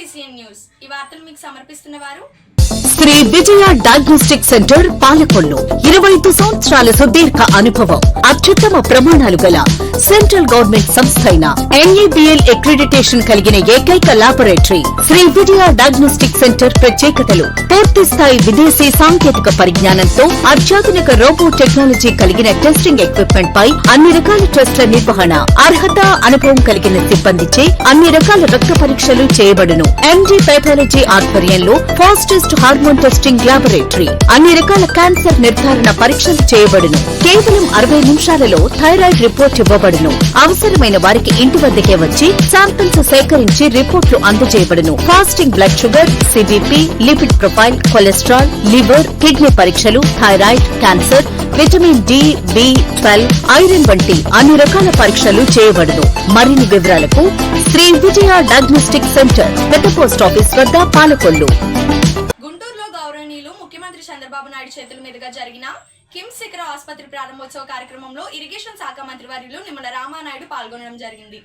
KCN news ఈ వార్తలు మీకు సమర్పిస్తున్నవారు శ్రీ విజయ డయాగ్నోస్టిక్ సెంటర్ పాలకొల్లు 25 సంవత్సరాల సుదీర్ఘ అనుభవం అత్యుత్తమ ప్రమాణాలు గల సెంట్రల్ గవర్నమెంట్ సంస్థ అయిన NABL అక్రిడిటేషన్ కలిగిన ఏకైక laboratory Shri Vijaya diagnostic centre ప్రత్యేకతలు పూర్తి స్థాయి విదేశీ సాంకేతిక పరిజ్ఞానంతో అత్యాధునిక రోబో టెక్నాలజీ కలిగిన టెస్టింగ్ ఎక్విప్మెంట్ పై అన్ని రకాల టెస్టుల నిర్వహణ అర్హత అనుభవం కలిగిన సిబ్బందిచే అన్ని రకాల రక్త పరీక్షలు చేయబడును MD పైథాలజీ ఆధ్వర్యంలో ఫాస్టెస్ట్ హార్మోన్ టెస్టింగ్ లాబొరేటరీ అన్ని రకాల క్యాన్సర్ నిర్ధారణ పరీక్షలు చేయబడును కేవలం 60 నిమిషాలలో థైరాయిడ్ రిపోర్ట్ ఇవ్వబడును అవసరమైన వారికి ఇంటి వద్దకే వచ్చి శాంపిల్స్ సేకరించి రిపోర్ట్లు అందజేయబడును fasting blood sugar CBP lipid profile cholesterol liver kidney పరీక్షలు thyroid cancer vitamin D B12 iron వంటి అన్ని రకాల పరీక్షలు చేయబడును మరిన్ని వివరాలకు శ్రీ విజయ డయాగ్నోస్టిక్ సెంటర్ పెద్ద పోస్ట్ ఆఫీస్ వద్ద పాలకొల్లు. గుంటూరులో గౌరవనీయులు ముఖ్యమంత్రి చంద్రబాబు నాయుడు చేతుల మీదుగా జరిగిన కిమ్స్ శిఖర ఆసుపత్రి ప్రారంభోత్సవ కార్యక్రమంలో ఇరిగేషన్ శాఖ మంత్రి వర్యులు నిమ్మల రామానాయుడు పాల్గొనడం జరిగింది.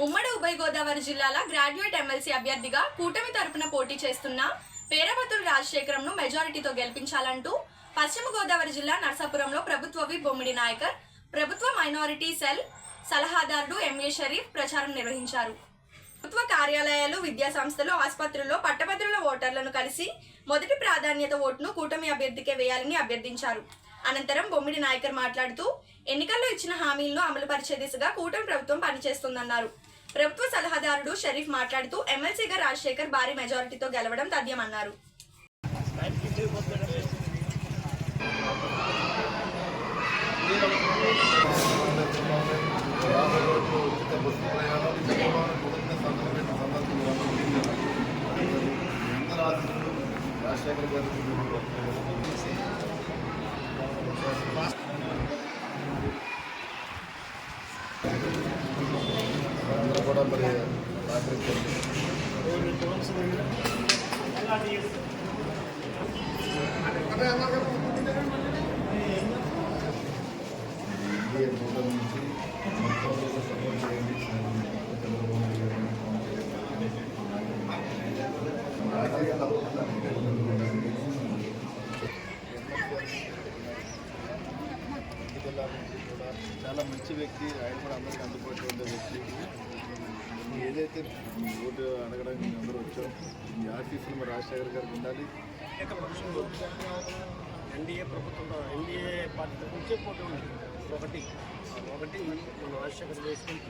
ఉమ్మడి ఉభయ గోదావరి జిల్లాల గ్రాడ్యుయేట్ ఎమ్మెల్సీ అభ్యర్థిగా కూటమి తరపున పోటీ చేస్తున్న పేరబతుల రాజశేఖరంను మెజారిటీతో గెలిపించాలంటూ పశ్చిమ గోదావరి జిల్లా నర్సాపురంలో ప్రభుత్వ విప్ బొమ్మిడి నాయకర్ ప్రభుత్వ మైనారిటీ సెల్ సలహాదారుడు MA షరీఫ్ ప్రచారం నిర్వహించారు. ప్రభుత్వ కార్యాలయాలు విద్యా సంస్థలు ఆసుపత్రుల్లో పట్టభద్రుల ఓటర్లను కలిసి మొదటి ప్రాధాన్యత ఓటును కూటమి అభ్యర్థికే వేయాలని అభ్యర్థించారు. అనంతరం బొమ్మిడి నాయకర్ మాట్లాడుతూ ఎన్నికల్లో ఇచ్చిన హామీలను అమలుపరిచే దిశగా కూటమి ప్రభుత్వం పనిచేస్తుందన్నారు. ప్రభుత్వ సలహాదారుడు షరీఫ్ మాట్లాడుతూ ఎమ్మెల్సీగా రాజశేఖర్ భారీ మెజారిటీతో గెలవడం తథ్యమన్నారు. చాలా మంచి వ్యక్తి, ఆయన కూడా అందరికీ అందుబాటులో ఉండే వ్యక్తి. ఏదైతే ఓటు అడగడానికి అందరూ వచ్చాం, ఈ ఆఫీసులు మరి రాజశేఖర్ గారికి ఉండాలి. ఎన్డీఏ ప్రభుత్వంలో ఎన్డీఏ పార్టీ నుంచే పోటీ ఉంది. ఒకటి మన రాజశేఖర్ వేసుకుని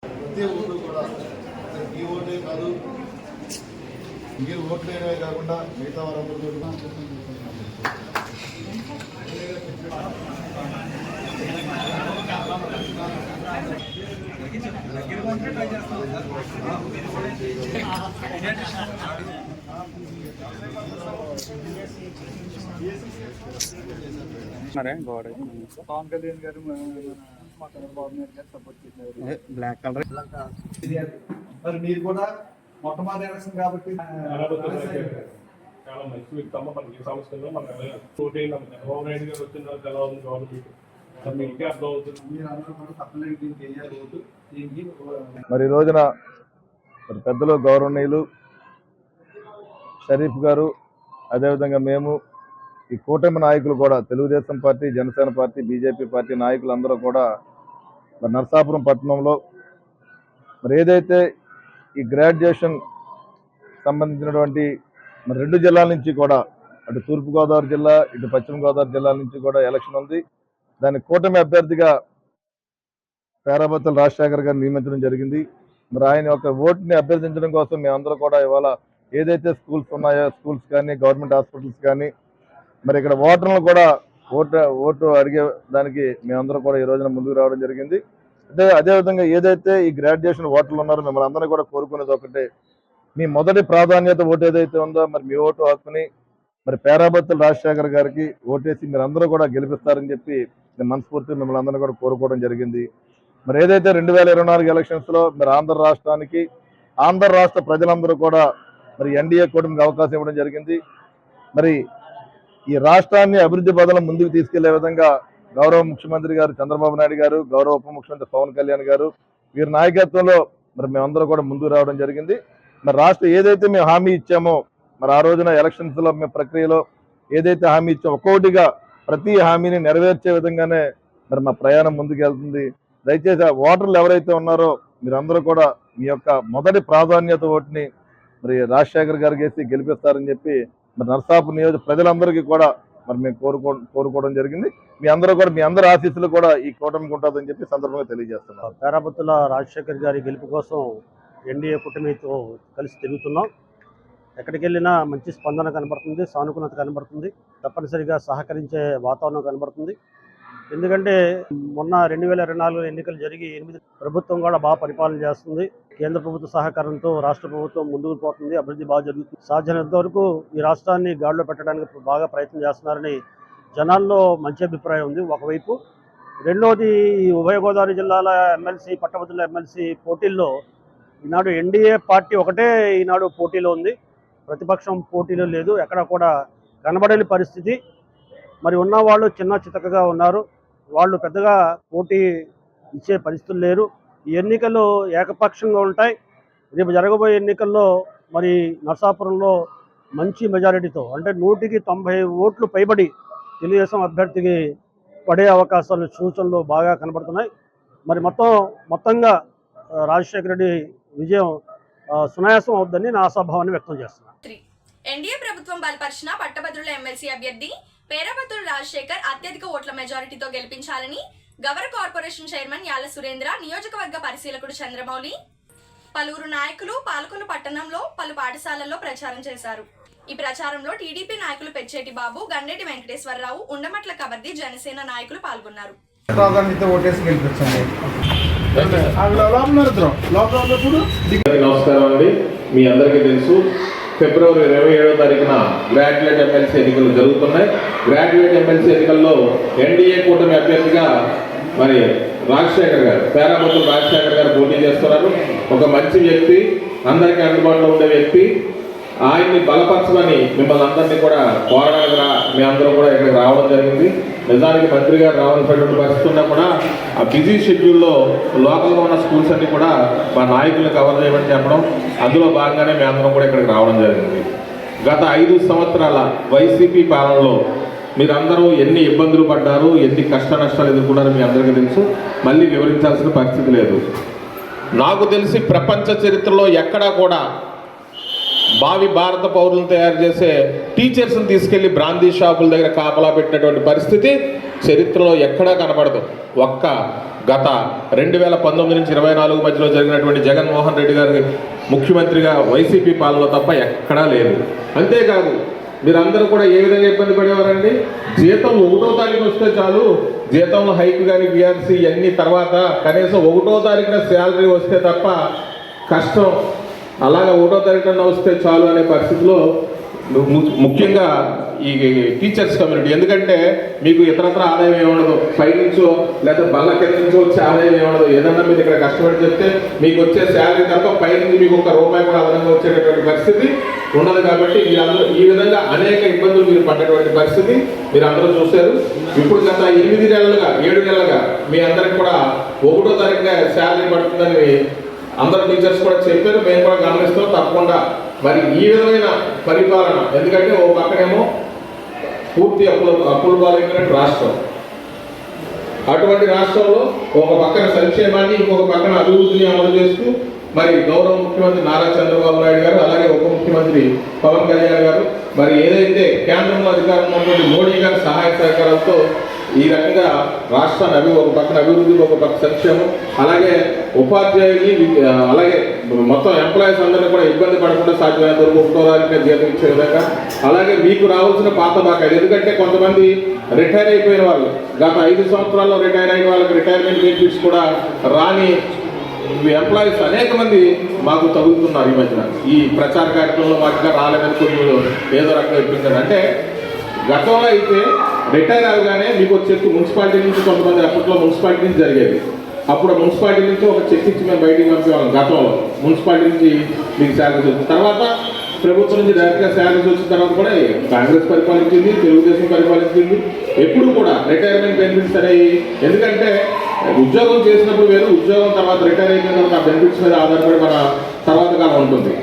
ప్రతి ఓటు కూడా ఈ ఓటే కాదు, మీరు ఓట్లు వేయడమే కాకుండా మిగతా వారందరూ పవన్ కళ్యాణ్ గారు చంద్రబాబు నాయుడు గారు సపోర్ట్ చేశారు. బ్లాక్ కలర్ మరి మీరు కూడా మొట్టమొదటి ఎలక్షన్ కాబట్టి చాలా మంచి వ్యక్తి అమ్మ మనకి ఈ సంవత్సరంలో మనకు చంద్రబాబు నాయుడు గారు వచ్చిన తర్వాత ఎలా ఉంది గవర్నమెంట్ మీకే అర్థం అవుతుంది. మీరు అందరూ కూడా తప్పలేదు దీనికి వేయాలి ఓటు. దీనికి మరి ఈ రోజున మరి పెద్దలు గౌరవనీయులు షరీఫ్ గారు, అదేవిధంగా మేము ఈ కూటమి నాయకులు కూడా Telugu Desam party, Janasena party, BJP party నాయకులందరూ కూడా మరి నరసాపురం పట్టణంలో మరి ఏదైతే ఈ గ్రాడ్యుయేషన్ సంబంధించినటువంటి మరి 2 జిల్లాల నుంచి కూడా అటు తూర్పుగోదావరి జిల్లా ఇటు పశ్చిమ గోదావరి జిల్లా నుంచి కూడా ఎలక్షన్ ఉంది. దాని కూటమి అభ్యర్థిగా పేరాబత్తుల రాజశేఖర్ గారిని నియమించడం జరిగింది. మరి ఆయన యొక్క ఓటుని అభ్యర్థించడం కోసం మేమందరూ కూడా ఇవాళ ఏదైతే స్కూల్స్ ఉన్నాయో స్కూల్స్ కానీ గవర్నమెంట్ హాస్పిటల్స్ కానీ మరి ఇక్కడ ఓటర్లు కూడా ఓటు అడిగే దానికి మేమందరూ కూడా ఈ రోజున ముందుకు రావడం జరిగింది. అదేవిధంగా ఏదైతే ఈ గ్రాడ్యుయేషన్ ఓటర్లు ఉన్నారో మిమ్మల్ని అందరినీ కూడా కోరుకునేది ఒకటే, మీ మొదటి ప్రాధాన్యత ఓటు ఏదైతే ఉందో మరి మీ ఓటు హక్కుని మరి పేరాబత్తుల రాజశేఖర్ గారికి ఓటేసి మీరు అందరూ కూడా గెలిపిస్తారని చెప్పి నేను మనస్ఫూర్తిగా మిమ్మల్ని అందరినీ కూడా కోరుకోవడం జరిగింది. మరి ఏదైతే 2024 ఎలక్షన్స్లో మరి ఆంధ్ర రాష్ట్రానికి ఆంధ్ర రాష్ట్ర ప్రజలందరూ కూడా మరి ఎన్డీఏ కూటమికి అవకాశం ఇవ్వడం జరిగింది. మరి ఈ రాష్ట్రాన్ని అభివృద్ధి పథంలో ముందుకు తీసుకెళ్లే విధంగా గౌరవ ముఖ్యమంత్రి గారు చంద్రబాబు నాయుడు గారు, గౌరవ ఉప ముఖ్యమంత్రి పవన్ కళ్యాణ్ గారు వీరి నాయకత్వంలో మరి మేమందరూ కూడా ముందుకు రావడం జరిగింది. మరి రాష్ట్రం ఏదైతే మేము హామీ ఇచ్చామో మరి ఆ రోజున ఎలక్షన్స్లో మేము ప్రక్రియలో ఏదైతే హామీ ఇచ్చామో ఒక్కొక్కటిగా ప్రతి హామీని నెరవేర్చే విధంగానే మరి మా ప్రయాణం ముందుకు వెళ్తుంది. దయచేసి ఆ ఓటర్లు ఎవరైతే ఉన్నారో మీరందరూ కూడా మీ యొక్క మొదటి ప్రాధాన్యత ఓటుని మరి రాజశేఖర్ గారికి వేసి గెలిపిస్తారని చెప్పి మరి నరసాపురం నియోజక ప్రజలందరికీ కూడా మరి మేము కోరుకోవడం జరిగింది. మీ అందరూ కూడా మీ అందరి ఆశీస్సులు కూడా ఈ కూటమికి ఉంటుందని చెప్పి సందర్భంగా తెలియజేస్తున్నాం. పేరాబత్తుల రాజశేఖర్ గారి గెలుపు కోసం ఎన్డీఏ కూటమితో కలిసి తిరుగుతున్నాం. ఎక్కడికి వెళ్ళినా మంచి స్పందన కనబడుతుంది, సానుకూలత కనబడుతుంది, తప్పనిసరిగా సహకరించే వాతావరణం కనబడుతుంది. ఎందుకంటే మొన్న 2024 ఎన్నికలు జరిగి 8 ప్రభుత్వం కూడా బాగా పరిపాలన చేస్తుంది. కేంద్ర ప్రభుత్వ సహకారంతో రాష్ట్ర ప్రభుత్వం ముందుకు పోతుంది, అభివృద్ధి బాగా జరుగుతుంది. సాధ్యమైనంత వరకు ఈ రాష్ట్రాన్ని గాడిలో పెట్టడానికి బాగా ప్రయత్నం చేస్తున్నారని జనాల్లో మంచి అభిప్రాయం ఉంది ఒకవైపు. రెండోది ఈ ఉభయ గోదావరి జిల్లాల ఎమ్మెల్సీ పట్టభద్రుల ఎమ్మెల్సీ పోటీల్లో ఈనాడు ఎన్డీఏ పార్టీ ఒకటే ఈనాడు పోటీలో ఉంది, ప్రతిపక్షం పోటీలో లేదు, ఎక్కడ కూడా కనబడని పరిస్థితి. మరి ఉన్న వాళ్ళు చిన్న చితకగా ఉన్నారు, వాళ్ళు పెద్దగా పోటీ ఇచ్చే పరిస్థితులు లేరు. ఈ ఎన్నికలు ఏకపక్షంగా ఉంటాయి. రేపు జరగబోయే ఎన్నికల్లో మరి నరసాపురంలో మంచి మెజారిటీతో అంటే 100కి 90 ఓట్లు పైబడి తెలుగుదేశం అభ్యర్థికి పడే అవకాశాలు సూచనలు బాగా కనబడుతున్నాయి. మరి మొత్తంగా రాజశేఖర రెడ్డి విజయం సునాయాసం అవుద్దని నా ఆశాభావాన్ని వ్యక్తం చేస్తున్నాను. ఎన్డీఏ ప్రభుత్వం బలపరిచిన పట్టభద్రుల ఎమ్మెల్సీ అభ్యర్థి పేరాబత్తుల రాజశేఖర్ అత్యధిక ఓట్ల మెజారిటీతో గెలిపించాలని గవర్ కార్పొరేషన్ చైర్మన్ యాళ్ల సురేంద్ర, నియోజకవర్గ పరిశీలకుడు చంద్రమౌళి, పలువురు నాయకులు పాలకొల్లు పట్టణంలో పలు పాఠశాలల్లో ప్రచారం చేశారు. ఈ ప్రచారంలో టీడీపీ నాయకులు పెచ్చేటి బాబు, గండేటి వెంకటేశ్వరరావు, ఉండమట్ల కబర్ది జనసేన నాయకులు పాల్గొన్నారు. నమస్కారం అండి. మీ అందరికీ తెలుసు ఫిబ్రవరి 27వ తారీఖున గ్రాడ్యుయేట్ ఎమ్మెల్సీ ఎన్నికలు జరుగుతున్నాయి. గ్రాడ్యుయేట్ ఎమ్మెల్సీ ఎన్నికల్లో ఎన్డీఏ కూటమి అభ్యర్థిగా మరి రాజశేఖర్ గారు, పేరాబత్తుల రాజశేఖర్ గారు పోటీ చేస్తున్నారు. ఒక మంచి వ్యక్తి, అందరికీ అందుబాటులో ఉండే వ్యక్తి. ఆయన్ని బలపరచమని మిమ్మల్ని అందరినీ కూడా కోరడానికి మీ అందరూ కూడా ఇక్కడికి రావడం జరిగింది. నిజానికి మంత్రి గారు రావాల్సినటువంటి పరిస్థితి ఉన్నా కూడా ఆ బిజీ షెడ్యూల్లో లోకల్గా ఉన్న స్కూల్స్ అన్ని కూడా మా నాయకులను కవర్ చేయమని చెప్పడం, అందులో భాగంగానే మీ అందరం కూడా ఇక్కడికి రావడం జరిగింది. గత 5 సంవత్సరాల వైసీపీ పాలనలో మీరందరూ ఎన్ని ఇబ్బందులు పడ్డారు, ఎన్ని కష్ట నష్టాలు ఎదుర్కొన్నారో మీ అందరికీ తెలుసు. మళ్ళీ వివరించాల్సిన పరిస్థితి లేదు. నాకు తెలిసి ప్రపంచ చరిత్రలో ఎక్కడా కూడా భావి భారత పౌరులను తయారు చేసే టీచర్స్ని తీసుకెళ్లి బ్రాందీ షాపుల దగ్గర కాపలా పెట్టినటువంటి పరిస్థితి చరిత్రలో ఎక్కడా కనబడదు. ఒక్క గత 2019 నుంచి 24 మధ్యలో జరిగినటువంటి జగన్మోహన్ రెడ్డి గారి ముఖ్యమంత్రిగా వైసీపీ పాలనలో తప్ప ఎక్కడా లేదు. అంతేకాదు మీరందరూ కూడా ఏ విధంగా ఇబ్బంది పడేవారండి, జీతం 1వ తారీఖు వస్తే చాలు, జీతంలో హైక్ కానీ బీఆర్సీ ఇవన్నీ తర్వాత కనీసం 1వ తారీఖున శాలరీ వస్తే తప్ప కష్టం, అలాగా 1వ తారీఖున వస్తే చాలు అనే పరిస్థితిలో ముఖ్యంగా ఈ టీచర్స్ కమ్యూనిటీ. ఎందుకంటే మీకు ఇతరత్ర ఆదాయం ఏముండదు, పైనుంచో లేదా బల్ల కింద నుంచో వచ్చే ఆదాయం ఏముండదు. ఏదన్నా మీరు ఇక్కడ కష్టపడి చెప్తే మీకు వచ్చే శాలరీ తప్ప పైనుంచి మీకు ₹1 కూడా అదనంగా వచ్చేటటువంటి పరిస్థితి ఉండదు. కాబట్టి మీరందరూ ఈ విధంగా అనేక ఇబ్బందులు మీరు పడ్డటువంటి పరిస్థితి మీరు అందరూ చూశారు. ఇప్పుడు గత 8 నెలలుగా 7 నెలలుగా మీ అందరికి కూడా 1వ తారీఖున శాలరీ పడుతుందని అందరు టీచర్స్ కూడా చెప్పారు. మేము కూడా గమనిస్తాం తప్పకుండా. మరి ఈ విధమైన పరిపాలన, ఎందుకంటే ఓ పక్కనేమో పూర్తి అప్పుల పాలైనటువంటి రాష్ట్రం, అటువంటి రాష్ట్రంలో ఒక పక్కన సంక్షేమాన్ని ఇంకొక పక్కన అభివృద్ధిని అమలు చేస్తూ మరి గౌరవ ముఖ్యమంత్రి నారా చంద్రబాబు నాయుడు గారు, అలాగే ఉప ముఖ్యమంత్రి పవన్ కళ్యాణ్ గారు, మరి ఏదైతే కేంద్రంలో అధికారంలో ఉన్నటువంటి మోడీ గారి సహాయ సహకారాలతో ఈ రకంగా రాష్ట్రాన్ని ఒక పక్కన అభివృద్ధి, ఒక పక్క సంక్షేమం, అలాగే ఉపాధ్యాయుని, అలాగే మొత్తం ఎంప్లాయీస్ అందరినీ కూడా ఇబ్బంది పడకుండా సాధ్యమైనంత వరకు 1వ తారీఖున జీతం ఇచ్చే విధంగా, అలాగే మీకు రావాల్సిన పాత బకాయిలు, ఎందుకంటే కొంతమంది రిటైర్ అయిపోయిన వాళ్ళు, గత 5 సంవత్సరాల్లో రిటైర్ అయిన వాళ్ళకి రిటైర్మెంట్ బెనిఫిట్స్ కూడా రాని ఎంప్లాయీస్ అనేక మంది మాకు తగులుతున్నారు. ఈ మధ్యన ఈ ప్రచార కార్యక్రమంలో మాకు రాలేదని కొన్ని ఏదో రకంగా ఇప్పించారు. అంటే గతంలో అయితే రిటైర్ అవగానే మీకు ఒక చెక్ మున్సిపాలిటీ నుంచి, కొంతమంది అప్పట్లో మున్సిపాలిటీ నుంచి జరిగేది, అప్పుడు మున్సిపాలిటీ నుంచి ఒక చెక్ ఇచ్చి మేము బయటికి పంపేవాళ్ళం. గతంలో మున్సిపాలిటీ నుంచి మీకు శాలరీస్ వచ్చిన తర్వాత, ప్రభుత్వం నుంచి డైరెక్ట్గా శాలరీస్ వచ్చిన తర్వాత కూడా కాంగ్రెస్ పరిపాలించింది, తెలుగుదేశం పరిపాలించింది, ఎప్పుడు కూడా రిటైర్మెంట్ బెనిఫిట్స్ అనేవి, ఎందుకంటే ఉద్యోగం చేసినప్పుడు వేరు, ఉద్యోగం తర్వాత రిటైర్ అయిపోయిన తర్వాత ఆ బెనిఫిట్స్ మీద ఆధారపడి మన తర్వాత కాలం ఉంటుంది.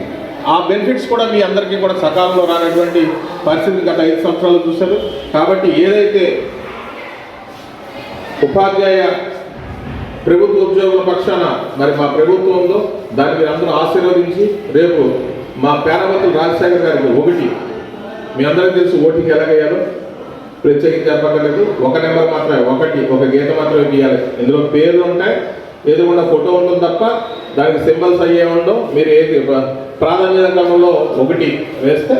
ఆ బెనిఫిట్స్ కూడా మీ అందరికీ కూడా సకాలంలో రానటువంటి పరిస్థితి గత 5 సంవత్సరాలు చూశారు. కాబట్టి ఏదైతే ఉపాధ్యాయ ప్రభుత్వ ఉద్యోగుల పక్షాన మరి మా ప్రభుత్వం ఉందో దాన్ని మీరు అందరూ ఆశీర్వదించి, రేపు మా పేరావతులు రాజశేఖర్ గారికి 1, మీ అందరికీ తెలుసు ఓటింగ్ ఎలాగయ్యారో, ప్రత్యేకించి చెప్పగలదు. 1 నెంబర్ మాత్రమే, ఒక గీత మాత్రమే గీయాలి. ఇందులో పేర్లు ఉంటాయి, ఎదురుకుండా ఫోటో ఉంటుంది తప్ప దానికి సింబల్స్ అయ్యే ఉండవు. మీరు ఏది ప్రాధాన్యత క్రమంలో 1 వేస్తే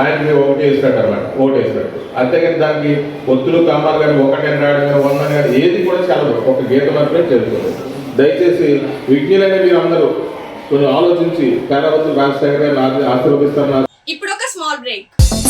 ఆయనకి 1 వేసినట్టు అనమాట, ఓటు వేసినట్టు. అంతేకాని దానికి ఒత్తులు కామాలు కానీ 1 అని రాయడం కానీ 1 అని కానీ ఏది కూడా చదవదు, ఒక గీత మాత్రమే చెల్లుతుంది. దయచేసి విజ్ఞులైన మీరు అందరూ కొంచెం ఆలోచించి పేరావతులు రాజశేఖర్ గారిని ఆశీర్వదిస్తున్నారు. ఇప్పుడు ఒక small break.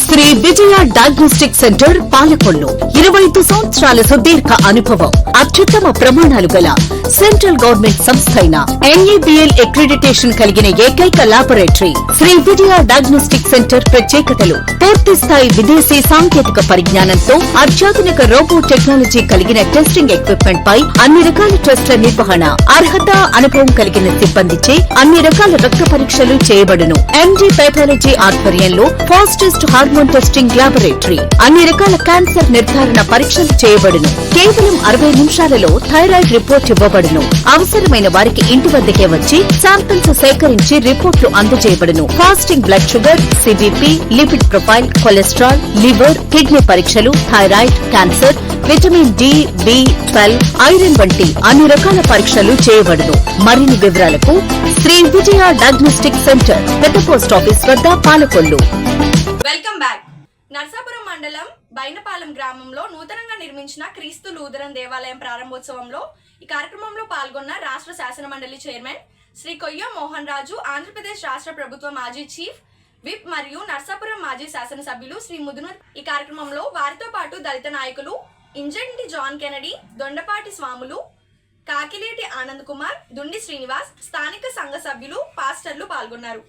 Shri Vijaya diagnostic centre Palakollu 25 సంవత్సరాల సుదీర్ఘ అనుభవం, అత్యుత్తమ ప్రమాణాలు గల సెంట్రల్ గవర్నమెంట్ సంస్థ అయిన NABL అక్రిడిటేషన్ కలిగిన ఏకైక laboratory Shri Vijaya diagnostic centre. ప్రత్యేకతలు: పూర్తి స్థాయి విదేశీ సాంకేతిక పరిజ్ఞానంతో అత్యాధునిక రోబో టెక్నాలజీ కలిగిన టెస్టింగ్ ఎక్విప్మెంట్ పై అన్ని రకాల టెస్టుల నిర్వహణ, అర్హత, అనుభవం కలిగిన సిబ్బందిచే అన్ని రకాల రక్త పరీక్షలు చేయబడును. MD పైథాలజీ ఆధ్వర్యంలో ఫాస్టెస్ట్ హార్మోన్ టెస్టింగ్ లాబొరేటరీ, అన్ని రకాల క్యాన్సర్ నిర్ధారణ పరీక్షలు చేయబడును. కేవలం 60 నిమిషాలలో థైరాయిడ్ రిపోర్ట్ ఇవ్వబడును. అవసరమైన వారికి ఇంటి వద్దకే వచ్చి శాంపిల్స్ సేకరించి రిపోర్ట్లు అందజేయబడును. Fasting blood sugar, CBP, lipid profile, cholesterol, liver, kidney పరీక్షలు, thyroid, cancer, vitamin D, B12, iron వంటి అన్ని రకాల పరీక్షలు చేయబడును. మరిన్ని వివరాలకు శ్రీ విజయ డయాగ్నోస్టిక్ సెంటర్, పెద్ద పోస్ట్ ఆఫీస్ వద్ద, పాలకొల్లు. Welcome back. నర్సాపురం మండలం బైనపాలెం గ్రామంలో నూతనంగా నిర్మించిన క్రీస్తు లూథరన్ దేవాలయం ప్రారంభోత్సవంలో ఈ కార్యక్రమంలో పాల్గొన్న రాష్ట్ర శాసన మండలి చైర్మన్ శ్రీ కొయ్య మోహన్ రాజు, ఆంధ్రప్రదేశ్ రాష్ట్ర ప్రభుత్వ మాజీ చీఫ్ విప్ మరియు నర్సాపురం మాజీ శాసనసభ్యులు శ్రీ ముదును. ఈ కార్యక్రమంలో వారితో పాటు దళిత నాయకులు ఇంజంటి జాన్ కెనడీ, దొండపాటి స్వాములు, కాకిలేటి ఆనంద్ కుమార్, దుండి శ్రీనివాస్, స్థానిక సంఘ సభ్యులు, పాస్టర్లు పాల్గొన్నారు.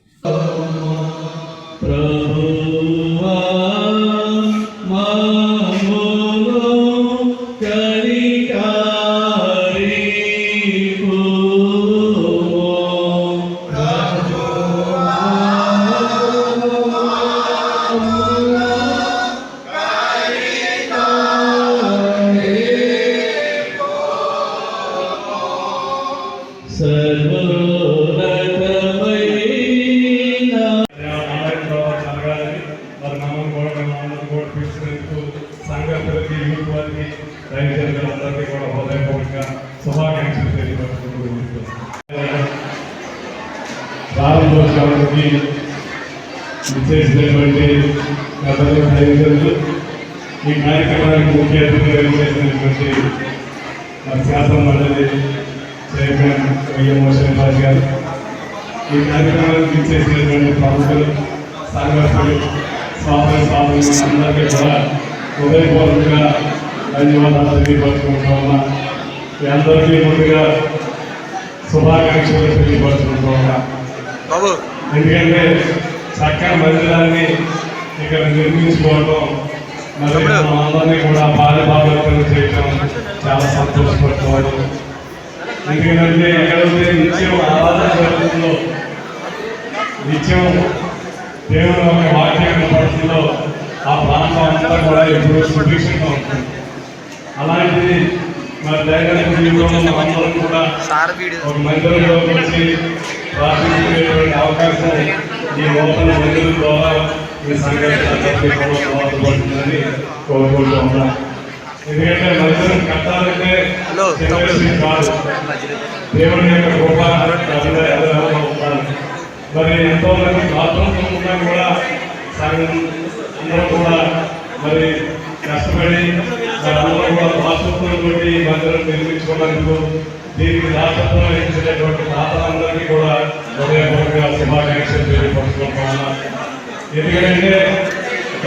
ప్రారంభోత్సవానికి విచ్చేసినటువంటి ఈ కార్యక్రమానికి ముఖ్య అతిథిగా విచ్చేసినటువంటి శాసన మండలి చైర్మన్ కొయ్య మోహన్ రాజు గారు, ఈ కార్యక్రమానికి విచ్చేసినటువంటి ప్రముఖులు, సంఘస్థులు, స్వాతంత్ర అందరికీ కూడా హృదయపూర్వకంగా ధన్యవాదాలు తెలియపరుచుకుంటూ ఉన్నా. మీ అందరికీ ముందుగా శుభాకాంక్షలు తెలియపరుచుకుంటూ ఉన్నా. ఎందుకంటే చక్కని మందిరాన్ని ఇక్కడ నిర్మించుకోవడం, మరి అందరినీ కూడా బాధ్యతలు చేయడం చాలా సంతోషపడుకోవడం. ఎందుకంటే ఎక్కడైతే నిత్యం ఆరాధన జరుగుతుందో, నిత్యం దేవుని ఒక వాక్యం పడుతుందో ఆ ప్రాంతం అంతా కూడా ఎప్పుడూ సుభిక్షంగా ఉంటుంది. అలాంటిది మరి దైనందిన జీవితంలో అందరం కూడా ఒక మందిరంలో వచ్చి ప్రార్థించుకునేటువంటి అవకాశం ఈ నూతన మందిరం ద్వారా ఈ సంఘటన దోహదపడుతుందని కోరుకుంటూ ఉన్నాం. ఎందుకంటే మందిరం కట్టాలంటే చిన్న విషయం కాదు, దేవుని యొక్క గొప్ప ఎదురు ఉంటారు. మరి ఎంతో మంది బాత్రూమ్స్ ఉన్నా కూడా సంఘం అందరూ కూడా మరి కష్టపడి అందరూ కూడా బాత్రూమ్లు కొట్టి మందిరం నిర్మించుకున్నందుకు దీనికి దాతత్వం వహించినటువంటి దాతలందరికీ కూడా హృదయపూర్వకంగా శుభాకాంక్షలు తెలియపరుచుకుంటున్నా. ఎందుకంటే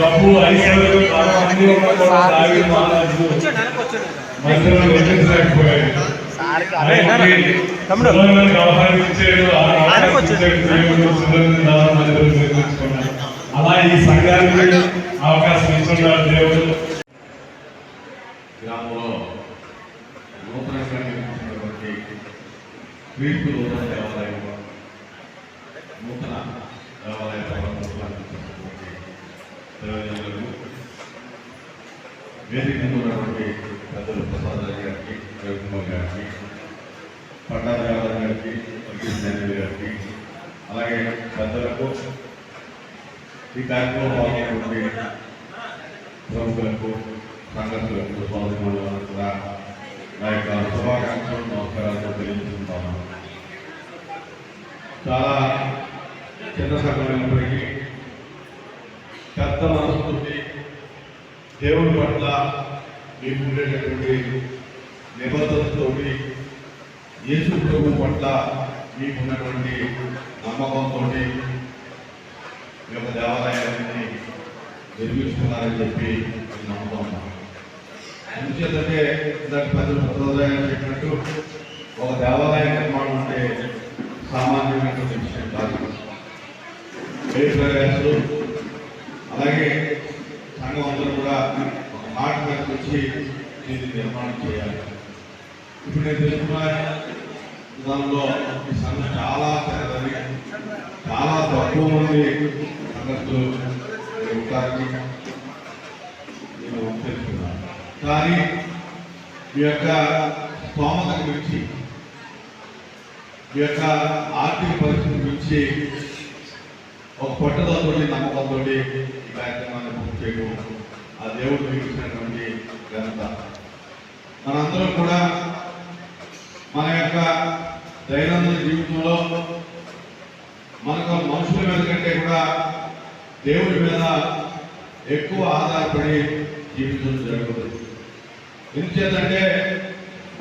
డబ్బు ఐశ్వర్యం అన్ని ఉన్నా కూడా దాగి మందిరం నిర్మించలేకపోయాడు. అలా ఈ సంఘానికి అవకాశం ఇస్తున్నారు దేవుడు. గ్రామంలో నూతనంగా నిర్మించినటువంటి క్రీస్తు నూతన దేవాలయం నూతన దేవాలయ వేదిక ఉన్నటువంటి పెద్దలు ప్రసాద్ గారికి, రవికుమార్ గారికి, పట్టాభిరావు గారికి, కృష్ణారెడ్డి గారికి, అలాగే పెద్దలకు, ఈ కార్యక్రమం పాల్గొన్నటువంటి ప్రముఖులకు, సంఘటనలకు, సోదరులకు కూడా నా యొక్క శుభాకాంక్షలు, నమస్కారాలు తెలియజేస్తున్నాను. చాలా చిన్న సంఘమైనప్పటికీ పెద్ద మనసుతోటి దేవుని పట్ల మీకు ఉండేటటువంటి నిబద్ధతతోటి, యేసు ప్రభు పట్ల మీకున్నటువంటి నమ్మకంతో ఈ యొక్క దేవాలయాన్ని నిర్మిస్తున్నారని చెప్పి నమ్ముతా ఉన్నాను. ఎందుచేతంటే దానికి పెద్దలు ప్రసాదాలు చెప్పినట్టు ఒక దేవాలయ నిర్మాణం అంటే సామాన్యమైనటువంటి విషయం కాదు. ప్రయాసాలు అలాగే సంఘం అందరూ కూడా ఒక మాట మీదకి వచ్చి దీన్ని నిర్మాణం చేయాలి. ఇప్పుడు నేను తెలుసుకున్న దానిలో ఈ సంఘం చాలా పెద్దది, చాలా తక్కువ మంది సంఘస్థులు ఉంటారని నేను తెలుసుకున్నాను. కానీ మీ యొక్క స్తోమత గురించి, మీ యొక్క ఆర్థిక పరిస్థితి గురించి ఒక పట్టుదలతో, నమ్మకంతో ఈ కార్యక్రమాన్ని పూర్తి చేయడం ఆ దేవుడు మీకు ఇచ్చినటువంటి ఘనత. మనందరం కూడా మన యొక్క దైనందిన జీవితంలో మనకు మనుషుల మీద కంటే కూడా దేవుడి మీద ఎక్కువ ఆధారపడి జీవితం జరుగుతుంది. ఎందుచేతంటే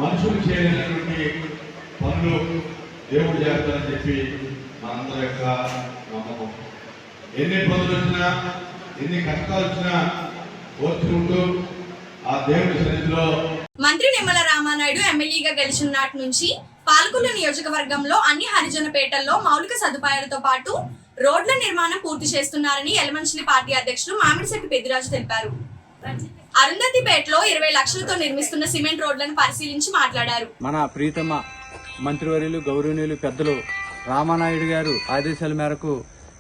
మనుషులు చేయలేనటువంటి పనులు దేవుడు చేస్తారని చెప్పి మనందరి యొక్క నమ్మకం. ఎన్ని ఇబ్బందులు వచ్చినా, ఎన్ని కష్టాలు వచ్చినా ఓర్చుకుంటూ ఆ దేవుడి సన్నిధిలో. మంత్రి నిమ్మల రామానాయుడు ఎమ్మెల్యేగా గెలిచిన నాటి నుంచి పాలకొల్లు నియోజకవర్గంలో అన్ని హరిజన పేటల్లో మౌలిక సదుపాయాలతో పాటు రోడ్ల నిర్మాణం పూర్తి చేస్తున్నారని ఎలమంచిలి పార్టీ అధ్యక్షుడు మామిడిశెట్టి పెద్దిరాజు తెలిపారు. అరుంధతిపేటలో 20 లక్షలతో నిర్మిస్తున్న సిమెంట్ రోడ్లను పరిశీలించి మాట్లాడారు. మన ప్రీతమ మంత్రివర్యులు, గౌరవనీయులు పెద్దలు రామానాయుడు గారు ఆదేశాల మేరకు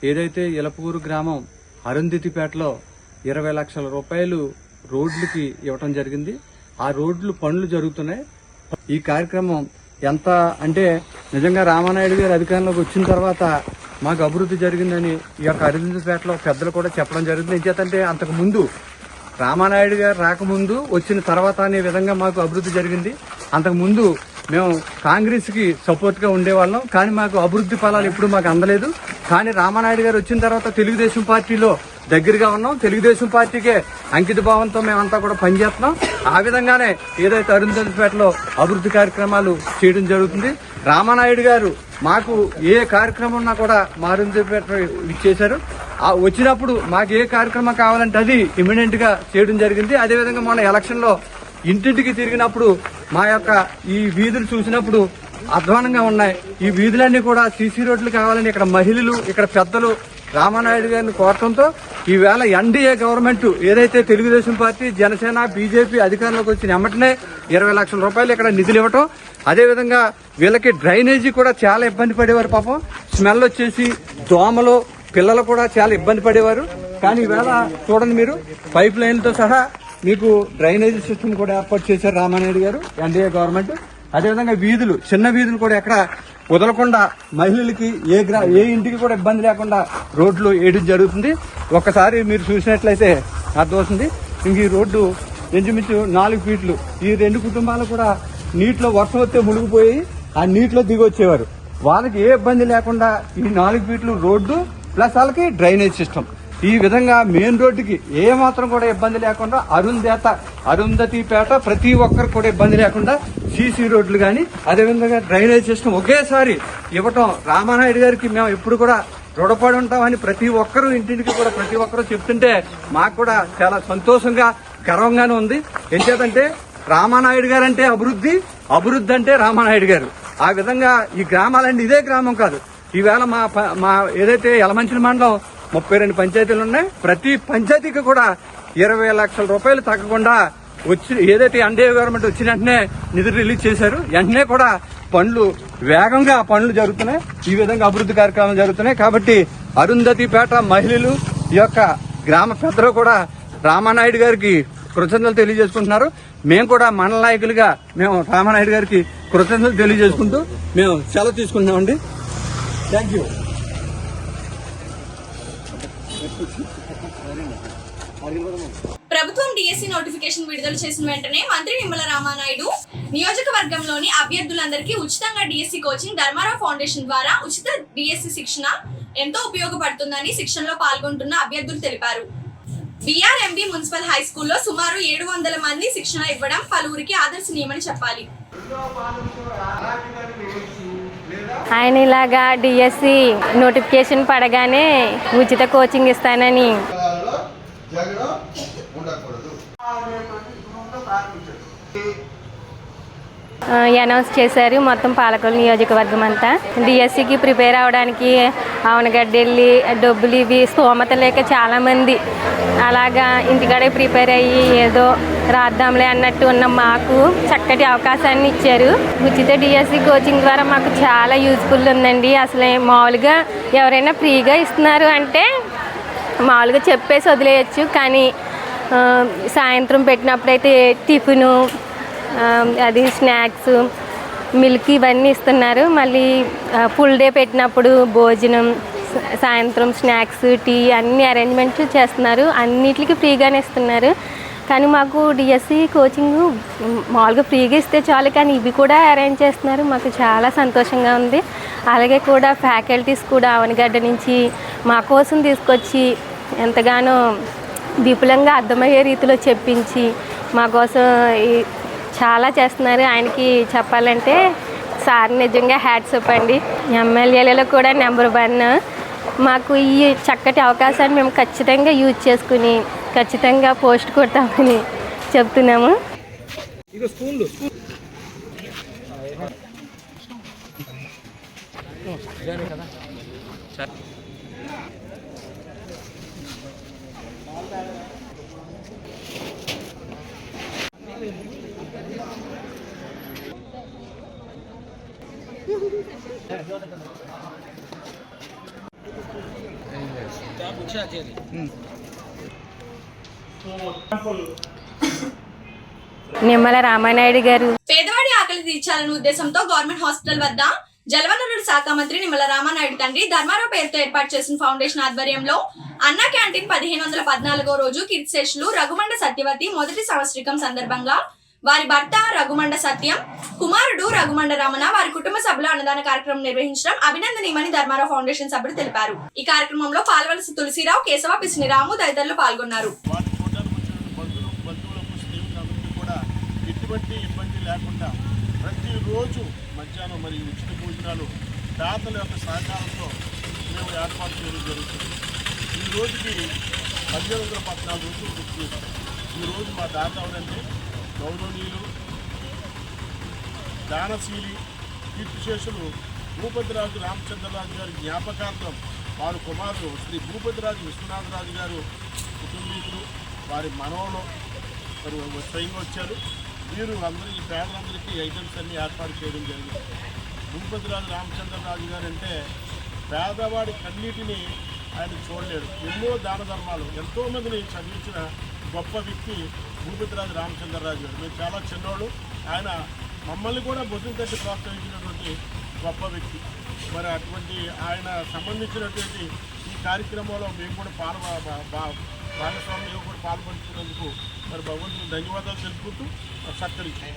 ఏదైతే ఇలపూరు గ్రామం అరుంధతిపేటలో 20 లక్షల రూపాయలు రోడ్లకి ఇవ్వటం జరిగింది. ఆ రోడ్లు పనులు జరుగుతున్నాయి. ఈ కార్యక్రమం ఎంత అంటే నిజంగా రామానాయుడు గారు అధికారంలోకి వచ్చిన తర్వాత మాకు అభివృద్ధి జరిగిందని ఈ యొక్క అరుంధతిపేటలో పెద్దలు కూడా చెప్పడం జరిగింది. ఎందుకంటే అంతకు ముందు రామానాయుడు గారు రాకముందు వచ్చిన తర్వాత అనే విధంగా మాకు అభివృద్ధి జరిగింది. అంతకుముందు మేము కాంగ్రెస్ కి సపోర్ట్ గా ఉండేవాళ్ళం, కానీ మాకు అభివృద్ధి ఫలాలు ఎప్పుడు మాకు అందలేదు. కానీ రామానాయుడు గారు వచ్చిన తర్వాత తెలుగుదేశం పార్టీలో దగ్గరగా ఉన్నాం. తెలుగుదేశం పార్టీకే అంకిత భావంతో మేమంతా కూడా పనిచేస్తున్నాం. ఆ విధంగానే ఏదైతే అరుంధతిపేటలో అభివృద్ధి కార్యక్రమాలు చేయడం జరుగుతుంది. రామానాయుడు గారు మాకు ఏ కార్యక్రమం ఉన్నా కూడా మా అరుంధతిపేట ఇచ్చేశారు. వచ్చినప్పుడు మాకు ఏ కార్యక్రమం కావాలంటే అది ఇమీడియట్ గా చేయడం జరిగింది. అదేవిధంగా మొన్న ఎలక్షన్ లో ఇంటింటికి తిరిగినప్పుడు మా యొక్క ఈ వీధులు చూసినప్పుడు అధ్వానంగా ఉన్నాయి. ఈ వీధులన్నీ కూడా సీసీ రోడ్లు కావాలని ఇక్కడ మహిళలు, ఇక్కడ పెద్దలు రామానాయుడు గారిని కోరటంతో ఈవేళ ఎన్డీఏ గవర్నమెంట్ ఏదైతే తెలుగుదేశం పార్టీ, జనసేన, బీజేపీ అధికారంలోకి వచ్చిన వెంటనే 20 లక్షల రూపాయలు ఇక్కడ నిధులు ఇవ్వటం. అదేవిధంగా వీళ్ళకి డ్రైనేజీ కూడా చాలా ఇబ్బంది పడేవారు. పాపం స్మెల్ వచ్చేసి దోమలు, పిల్లలు కూడా చాలా ఇబ్బంది పడేవారు. కానీ ఈవేళ చూడండి మీరు, పైప్ లైన్లతో సహా మీకు డ్రైనేజీ సిస్టమ్ కూడా ఏర్పాటు చేశారు రామానాయుడు గారు, ఎన్డీఏ గవర్నమెంట్. అదేవిధంగా వీధులు, చిన్న వీధులు కూడా ఎక్కడ వదలకుండా మహిళలకి ఏ ఇంటికి కూడా ఇబ్బంది లేకుండా రోడ్లు వేయడం జరుగుతుంది. ఒక్కసారి మీరు చూసినట్లయితే అర్థమవుతుంది. ఇంక ఈ రోడ్డు ఇంచుమించు 4 ఫీట్లు. ఈ 2 కుటుంబాలు కూడా నీటిలో వర్షం వస్తే మునిగిపోయి ఆ నీటిలో దిగి వచ్చేవారు. వాళ్ళకి ఏ ఇబ్బంది లేకుండా ఈ 4 ఫీట్లు రోడ్డు ప్లస్ వాళ్ళకి డ్రైనేజ్ సిస్టమ్, ఈ విధంగా మెయిన్ రోడ్డుకి ఏ మాత్రం కూడా ఇబ్బంది లేకుండా అరుంధతిపేట ప్రతి ఒక్కరు కూడా ఇబ్బంది లేకుండా సీసీ రోడ్లు కానీ అదేవిధంగా డ్రైనేజ్ సిస్టమ్ ఒకేసారి ఇవ్వటం రామానాయుడు గారికి మేము ఎప్పుడు కూడా రుణపడి ఉంటామని ప్రతి ఒక్కరూ ఇంటింటికి కూడా ప్రతి ఒక్కరూ చెప్తుంటే మాకు కూడా చాలా సంతోషంగా గర్వంగానే ఉంది. ఎంచేతంటే రామానాయుడు గారు అంటే అభివృద్ధి అంటే రామానాయుడు గారు. ఆ విధంగా ఈ గ్రామాలండి, ఇదే గ్రామం కాదు, ఈవేళ మా ఏదైతే యలమంచిలి మండలం 32 పంచాయతీలు ఉన్నాయి. ప్రతి పంచాయతీకి కూడా 20 లక్షల రూపాయలు తగ్గకుండా వచ్చి ఏదైతే ఎన్డీఏ గవర్నమెంట్ వచ్చిన వెంటనే నిధులు రిలీజ్ చేశారు. వెంటనే కూడా వేగంగా పనులు జరుగుతున్నాయి. ఈ విధంగా అభివృద్ధి కార్యక్రమాలు జరుగుతున్నాయి. కాబట్టి అరుంధతిపేట మహిళలు, ఈ యొక్క గ్రామ పెద్దలు కూడా రామానాయుడు గారికి కృతజ్ఞతలు తెలియజేసుకుంటున్నారు. మేము కూడా మండల నాయకులుగా మేము రామానాయుడు గారికి కృతజ్ఞతలు తెలియజేసుకుంటూ మేము సెలవు తీసుకుంటున్నామండి. Thank you. ప్రభుత్వం డిఎస్సి నోటిఫికేషన్ విడుదల చేసిన వెంటనే మంత్రి నిమ్మల రామానాయుడు నియోజకవర్గంలోని అభ్యర్థులందరికీ ఉచితంగా డిఎస్సి కోచింగ్ ధర్మారావు ఫౌండేషన్ ద్వారా ఉచిత డిఎస్సి శిక్షణ ఎంతో ఉపయోగపడుతుందని శిక్షణలో పాల్గొంటున్న అభ్యర్థులు తెలిపారు. బిఆర్ఎంబి మున్సిపల్ హై స్కూల్లో సుమారు 700 మంది శిక్షణ ఇవ్వడం పలువురికి ఆదర్శనీయమని చెప్పాలి. ఆయన ఇలాగా డిఎస్సి నోటిఫికేషన్ పడగానే ఉచిత కోచింగ్ ఇస్తానని అనౌన్స్ చేశారు. మొత్తం పాలకొల్లు నియోజకవర్గం అంతా డిఎస్సికి ప్రిపేర్ అవ్వడానికి అవనగడ్డ వెళ్ళి డబ్బులు ఇవి స్తోమత లేక చాలామంది అలాగా ఇంటికాడే ప్రిపేర్ అయ్యి ఏదో రాద్దాంలే అన్నట్టు ఉన్న మాకు చక్కటి అవకాశాన్ని ఇచ్చారు. ఉచిత డిఎస్సి కోచింగ్ ద్వారా మాకు చాలా యూజ్ఫుల్ ఉందండి. అసలు మామూలుగా ఎవరైనా ఫ్రీగా ఇస్తున్నారు అంటే మామూలుగా చెప్పేసి వదిలేయచ్చు, కానీ సాయంత్రం పెట్టినప్పుడైతే టిఫిను, అది స్నాక్స్, మిల్క్ ఇవన్నీ ఇస్తున్నారు. మళ్ళీ ఫుల్ డే పెట్టినప్పుడు భోజనం, సాయంత్రం స్నాక్స్, టీ అన్ని అరేంజ్మెంట్స్ చేస్తున్నారు. అన్నిటికీ ఫ్రీగానే ఇస్తున్నారు. కానీ మాకు డిఎస్సి కోచింగ్ మామూలుగా ఫ్రీగా ఇస్తే చాలు, కానీ ఇవి కూడా అరేంజ్ చేస్తున్నారు. మాకు చాలా సంతోషంగా ఉంది. అలాగే కూడా ఫ్యాకల్టీస్ కూడా అవనగడ్డ నుంచి మా కోసం తీసుకొచ్చి ఎంతగానో విపులంగా అర్థమయ్యే రీతిలో చెప్పించి మా కోసం చాలా చేస్తున్నారు. ఆయనకి చెప్పాలంటే సార్ నిజంగా హ్యాట్స్ ఆఫ్ అండి. ఎమ్మెల్యేలలో కూడా నెంబర్ 1. మాకు ఈ చక్కటి అవకాశాన్ని మేము ఖచ్చితంగా యూజ్ చేసుకుని ఖచ్చితంగా పోస్ట్ కొడతామని చెప్తున్నాము. నిమ్మల రామానాయుడు గారు పేదవాడి ఆకలి తీర్చాలనే ఉద్దేశంతో గవర్నమెంట్ హాస్పిటల్ వద్ద జలవనరుల శాఖ మంత్రి నిమ్మల రామానాయుడు తండ్రి ధర్మారావు పేరుతో ఏర్పాటు చేసిన ఫౌండేషన్ ఆధ్వర్యంలో అన్నా క్యాంటీన్ 1514వ రోజు కీర్తిశేషులు రఘుమండ సత్యవతి మొదటి సంవత్సరికం సందర్భంగా వారి భర్త రఘుమండ సత్యం, కుమారుడు రఘుమండ రమణ, వారి కుటుంబ సభ్యులు అన్నదాన కార్యక్రమం నిర్వహించడం అభినందనీయమని ధర్మారావు ఫౌండేషన్ సభ్యులు తెలిపారు. ఈ కార్యక్రమంలో పాల్వలసి తులసిరావు, కేశవ, పిసిని రాము తదితరులు పాల్గొన్నారు. ఎటువంటి ఇబ్బంది లేకుండా ప్రతిరోజు మధ్యాహ్నం మరియు ఉచిత భోజనాలు దాతల యొక్క సహకారంతో మేము ఏర్పాటు చేయడం జరుగుతుంది. ఈ రోజుకి 1814 రోజులు పూర్తి చేస్తాం. ఈరోజు మా దాత ఎవరంటే గౌరవనీయులు దానశీలి కీర్తిశేషులు భూపతిరాజు రామచంద్రరాజు గారి జ్ఞాపకార్థం వారి కుమారుడు శ్రీ భూపతిరాజు విశ్వనాథరాజు గారు కుటుంబీకులు వారి మనవలు స్వయంగా వచ్చారు. వీరు అందరూ ఈ పేదలందరికీ ఐటమ్స్ అన్నీ ఏర్పాటు చేయడం జరిగింది. భూపతిరాజు రామచంద్రరాజు గారు అంటే పేదవాడి కన్నీటిని ఆయన చూడలేడు. ఎన్నో దాన ధర్మాలు ఎంతోమందిని చదివించిన గొప్ప వ్యక్తి భూపతిరాజు రామచంద్రరాజు గారు. మేము చాలా చిన్నోళ్ళు. ఆయన మమ్మల్ని కూడా భుజం తట్టి ప్రోత్సహించినటువంటి గొప్ప వ్యక్తి. మరి అటువంటి ఆయన సంబంధించినటువంటి ఈ కార్యక్రమంలో మేము కూడా భాగస్వామ్యం కూడా పాల్పంచుకున్నందుకు మరి భగవంతునికి ధన్యవాదాలు తెలుపుకుంటూ సత్కరించాం.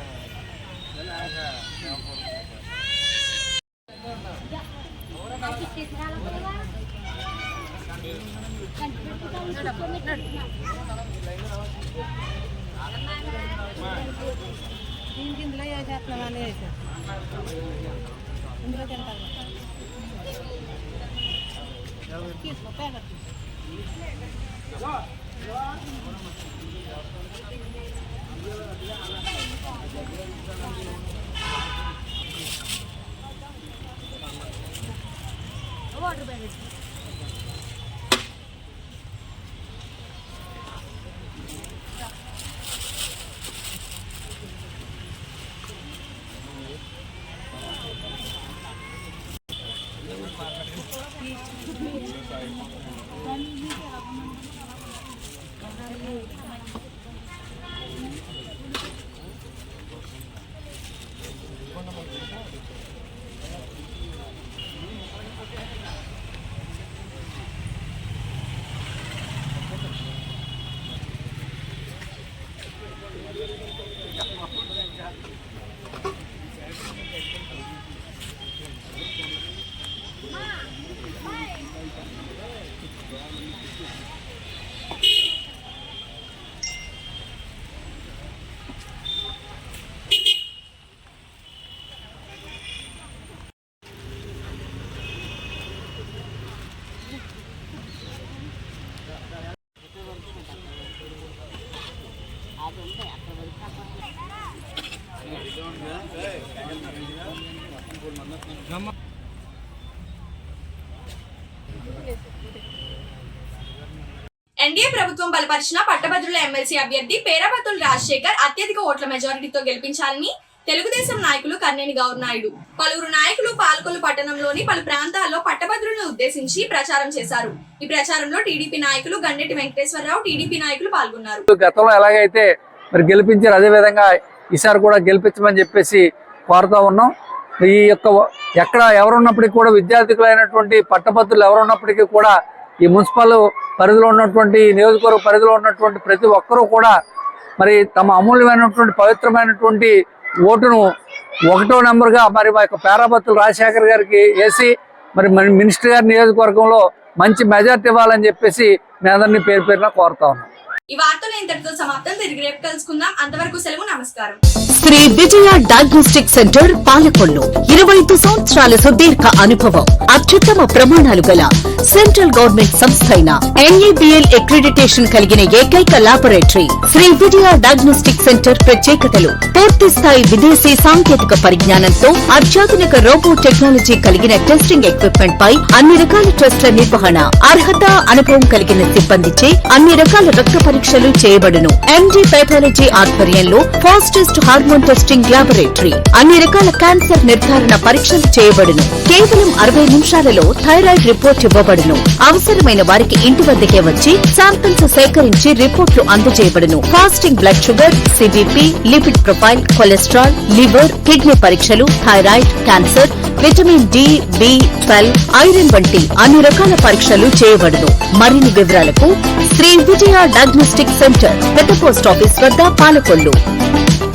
ఎన్డీఏ ప్రభుత్వం బలపరిచిన పట్టభద్రుల ఎమ్మెల్సీ అభ్యర్థి పేరాబత్తుల రాజశేఖర్ అత్యధిక ఓట్ల మెజారిటీతో గెలిపించాలని తెలుగుదేశం నాయకులు కర్నేని గౌర్ నాయుడు పలువురు నాయకులు పాలకొల్లు పట్టణంలోని పలు ప్రాంతాల్లో పట్టభద్రులను ఉద్దేశించి ప్రచారం చేశారు. ఈ ప్రచారంలో టీడీపీ నాయకులు గండెటి వెంకటేశ్వరరావు, టీడీపీ నాయకులు పాల్గొన్నారు. గతంలో ఎలాగైతే మరి గెలిపించారు అదే విధంగా ఈసారి కూడా గెలిపించమని చెప్పేసి కోరుతా ఉన్నాం. ఈ యొక్క ఎక్కడ ఎవరున్నప్పటికీ కూడా విద్యార్థికులైనటువంటి పట్టభద్రులు ఎవరున్నప్పటికీ కూడా ఈ మున్సిపల్ పరిధిలో ఉన్నటువంటి నియోజకవర్గ పరిధిలో ఉన్నటువంటి ప్రతి ఒక్కరూ కూడా మరి తమ అమూల్యమైనటువంటి పవిత్రమైనటువంటి ఓటును 1వ నెంబర్గా మరి మా యొక్క పేరాబత్తుల రాజశేఖర్ గారికి వేసి మరి మినిస్టర్ గారి నియోజకవర్గంలో మంచి మెజార్టీ ఇవ్వాలని చెప్పేసి మీ అందరినీ పేరు పేరున కోరుతా ఉన్నాం. ఈ వార్తలు ఇంతటితో సమాప్తం. తిరిగి రేపు కలుసుకుందాం. అంతవరకు సెలవు. నమస్కారం. శ్రీ విజయ డయాగ్నోస్టిక్ సెంటర్ పాలకొల్లు 25 సంవత్సరాల సుదీర్ఘ అనుభవం, అత్యుత్తమ ప్రమాణాలు గల సెంట్రల్ గవర్నమెంట్ సంస్థ అయిన NABL అక్రిడిటేషన్ కలిగిన ఏకైక laboratory Shri Vijaya diagnostic centre. ప్రత్యేకతలు: పూర్తి స్థాయి విదేశీ సాంకేతిక పరిజ్ఞానంతో అత్యాధునిక రోబో టెక్నాలజీ కలిగిన టెస్టింగ్ ఎక్విప్మెంట్ పై అన్ని రకాల టెస్టుల నిర్వహణ, అర్హత, అనుభవం కలిగిన సిబ్బందిచే అన్ని రకాల రక్త పరీక్షలు చేయబడును. MD పైథాలజీ ఆధ్వర్యంలో ఫాస్టెస్ట్ హార్మోన్ టెస్టింగ్ లాబొరేటరీ, అన్ని రకాల క్యాన్సర్ నిర్ధారణ పరీక్షలు చేయబడును. కేవలం 60 నిమిషాలలో థైరాయిడ్ రిపోర్ట్ ఇవ్వబడును. అవసరమైన వారికి ఇంటి వద్దకే వచ్చి శాంపిల్స్ సేకరించి రిపోర్ట్లు అందజేయబడును. Fasting blood sugar, CBP, lipid profile, cholesterol, liver, kidney పరీక్షలు, thyroid, cancer, vitamin D, B12, iron వంటి అన్ని రకాల పరీక్షలు చేయబడును. మరిన్ని వివరాలకు శ్రీ విజయ డయాగ్నోస్టిక్ సెంటర్, పెద్ద పోస్ట్ ఆఫీస్ వద్ద, పాలకొల్లు.